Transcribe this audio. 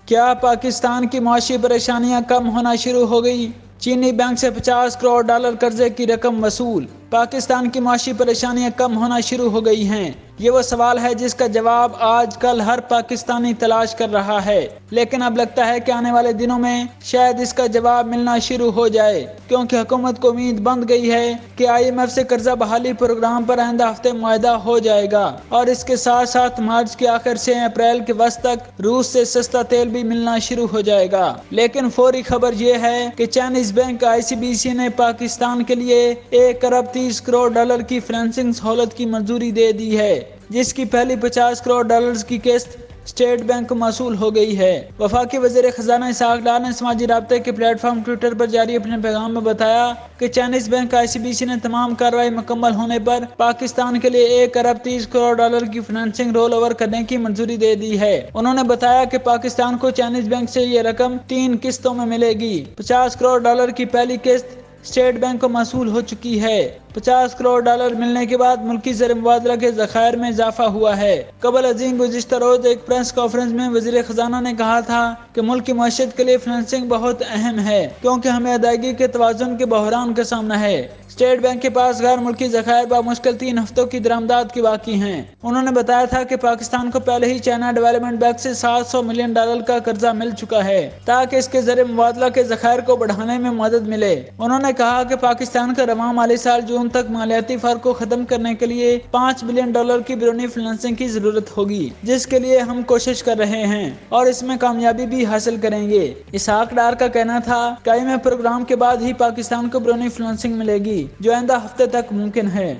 کیا پاکستان کی معاشی پریشانیاں کم ہونا شروع ہو گئی؟ چینی بینک سے 50 کروڑ ڈالر قرضے کی رقم وصول۔ پاکستان کی معاشی پریشانیاں کم ہونا شروع ہو گئی ہیں۔ یہ وہ سوال ہے جس کا جواب آج کل ہر پاکستانی تلاش کر رہا ہے، لیکن اب لگتا ہے کہ آنے والے دنوں میں شاید اس کا جواب ملنا شروع ہو جائے، کیونکہ حکومت کو امید بندھ گئی ہے کہ IMF سے قرضہ بحالی پروگرام پر آئندہ ہفتے معاہدہ ہو جائے گا، اور اس کے ساتھ ساتھ مارچ کے آخر سے اپریل کے وسط تک روس سے سستا تیل بھی ملنا شروع ہو جائے گا۔ لیکن فوری خبر یہ ہے کہ چائنیز بینک ICBC نے پاکستان کے لیے 1 ارب 30 کروڑ ڈالر کی فنانسنگ سہولت کی منظوری دے دی ہے، جس کی پہلی 50 کروڑ ڈالرز کی قسط اسٹیٹ بینک کو موصول ہو گئی ہے۔ وفاقی وزیر خزانہ اسحاق ڈار نے سماجی رابطے کے پلیٹ فارم ٹویٹر پر جاری اپنے پیغام میں بتایا کہ چائنیز بینک ICBC نے تمام کارروائی مکمل ہونے پر پاکستان کے لیے 1 ارب 30 کروڑ ڈالر کی فنانسنگ رول اوور کرنے کی منظوری دے دی ہے۔ انہوں نے بتایا کہ پاکستان کو چائنیز بینک سے یہ رقم 3 قسطوں میں ملے گی۔ 50 کروڑ ڈالر کی پہلی قسط اسٹیٹ بینک کو موصول ہو چکی ہے۔ 50 کروڑ ڈالر ملنے کے بعد ملکی زر مبادلہ کے ذخائر میں اضافہ ہوا ہے۔ قبل ازیں گزشتہ روز ایک پریس کانفرنس میں وزیر خزانہ نے کہا تھا کہ ملک کی معیشت کے لیے فنانسنگ بہت اہم ہے، کیونکہ ہمیں ادائیگی کے توازن کے بحران کا سامنا ہے۔ اسٹیٹ بینک کے پاس غیر ملکی ذخائر بمشکل 3 ہفتوں کی درآمدات کی باقی ہیں۔ انہوں نے بتایا تھا کہ پاکستان کو پہلے ہی چائنا ڈیولپمنٹ بینک سے 700 ملین ڈالر کا قرضہ مل چکا ہے، تاکہ اس کے زر مبادلہ کے ذخائر کو بڑھانے میں مدد ملے۔ انہوں نے کہا کہ پاکستان کا رواں مالی سال جون تک مالیاتی فرق کو ختم کرنے کے لیے 5 بلین ڈالر کی بیرونی فنانسنگ کی ضرورت ہوگی، جس کے لیے ہم کوشش کر رہے ہیں اور اس میں کامیابی بھی حاصل کریں گے۔ اسحاق ڈار کا کہنا تھا کہ IMF پروگرام کے بعد ہی پاکستان کو بیرونی فنانسنگ ملے گی، جو آئندہ ہفتے تک ممکن ہے۔